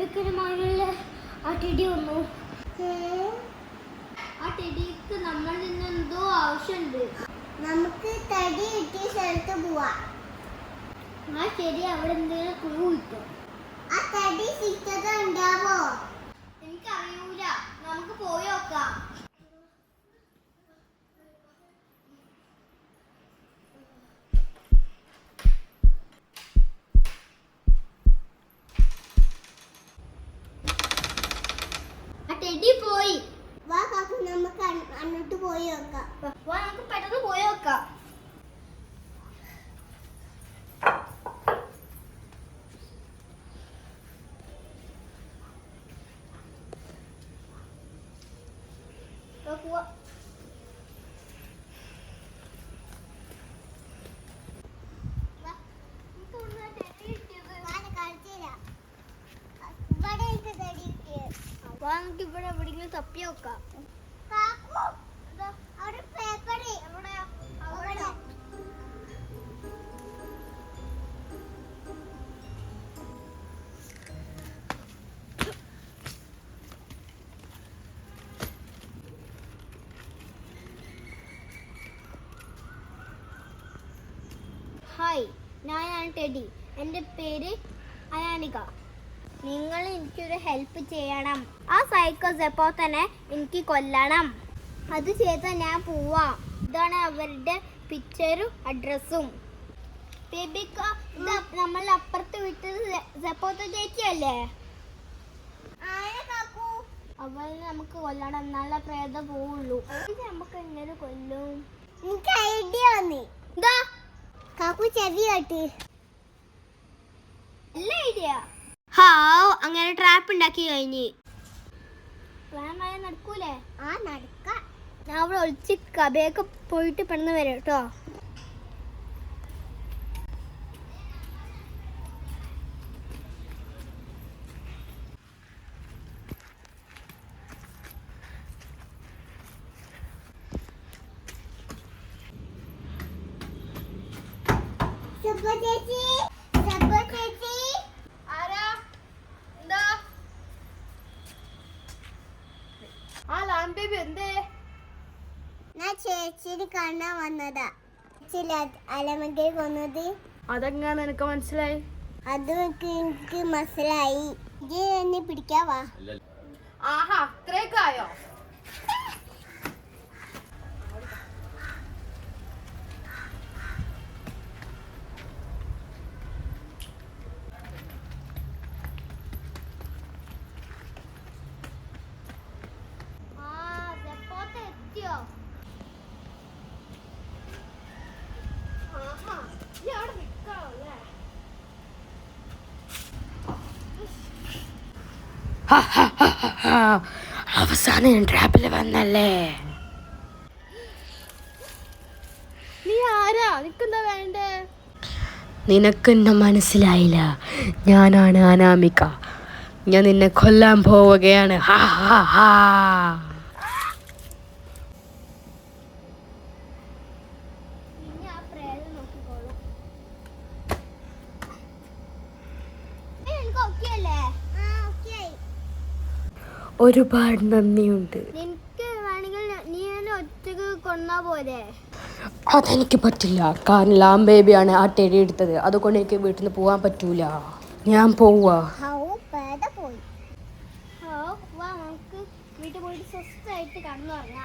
ഭയങ്കരമായുള്ള ആ ടെടി വന്നു. ആ ടെടിക്ക് നമ്മൾ നിന്ന് എന്തോ ആവശ്യമുണ്ട്. നമുക്ക് തടി കിട്ടിയ സ്ഥലത്ത് പോവാ. ആ ചെടി അവിടെ എന്തെങ്കിലും ക്ലൂ കിട്ടും. ആ തടി സിറ്റത ഉണ്ടാവോ? എനിക്കറിയൂല. നമുക്ക് പോയി നോക്കാം. ടെടി പോയി. വാ കാക്കു, നമുക്ക് അങ്ങോട്ട് പോയി നോക്കാം. വാ, നമുക്ക് പെട്ടെന്ന് പോയി നോക്കാം. നമുക്ക് ഇവിടെ എവിടെയെങ്കിലും തപ്പി നോക്കാം. ഹായ്, ഞാനാണ് ടെഡി. എൻ്റെ പേര് അയാനിക. നിങ്ങൾ എനിക്കൊരു ഹെൽപ്പ് ചെയ്യണം. ആ സൈക്കോ സെപ്പോത്തനെ എനിക്ക് കൊല്ലണം. അത് ചെയ്താൽ ഞാൻ പോവാം. ഇതാണ് അവരുടെ പിക്ചറും അഡ്രസ്സും. ബേബിക്ക, ഇത് നമ്മളെ അപ്പുറത്ത് വിട്ടത് സെപ്പോത്ത ചേച്ചിയല്ലേ? അവൾ നമുക്ക് കൊല്ലണം, എന്നാലേ പ്രേതം പോവുള്ളൂ. ഇത് നമുക്ക് എങ്ങനെ കൊല്ലും? എനിക്ക് ഐഡിയ വന്നി. എന്താ കാക്കു ചെവി കേട്ട്? നല്ല ഐഡിയ. ഹാവ്, അങ്ങനെ ട്രാപ്പ് ഉണ്ടാക്കി കഴിഞ്ഞ്. പ്ലാൻ നടക്കൂലേ? ആ, നടക്കാം. ഞാൻ അവിടെ ഒളിച്ച് കബയൊക്കെ പോയിട്ട് പെണ്ണ് വരാം കേട്ടോ. ചേച്ചിനെ കാണാൻ വന്നതാ. അലമന്റെ കൊന്നത്. അതെങ്ങനെ നിനക്ക് മനസ്സിലായി? അത് എനിക്ക് മനസ്സിലായി. ഇത് എന്നെ പിടിക്കാവാ. ആഹാ, അത്രയൊക്കെയോ? അവസാനം ട്രാപ്പില് വന്നല്ലേ? നീ ആരാ? നിനക്കെന്താ വേണ്ടേ? നിനക്കെന്നെ മനസ്സിലായില്ല? ഞാനാണ് അനാമിക. ഞാൻ നിന്നെ കൊല്ലാൻ പോവുകയാണ്. ഹാ ഹാ ഹാ. ഒരുപാട് നന്ദിയുണ്ട്. അതെനിക്ക് പറ്റില്ല. കാരണം ലാം ബേബിയാണ് ആ ടെടി എടുത്തത്. അതുകൊണ്ട് എനിക്ക് വീട്ടിൽ നിന്ന് പോവാൻ പറ്റൂല. ഞാൻ പോവാ. വീട്ടിൽ പോയിട്ട് സ്വസ്ഥമായിട്ട് കടന്നു പറഞ്ഞ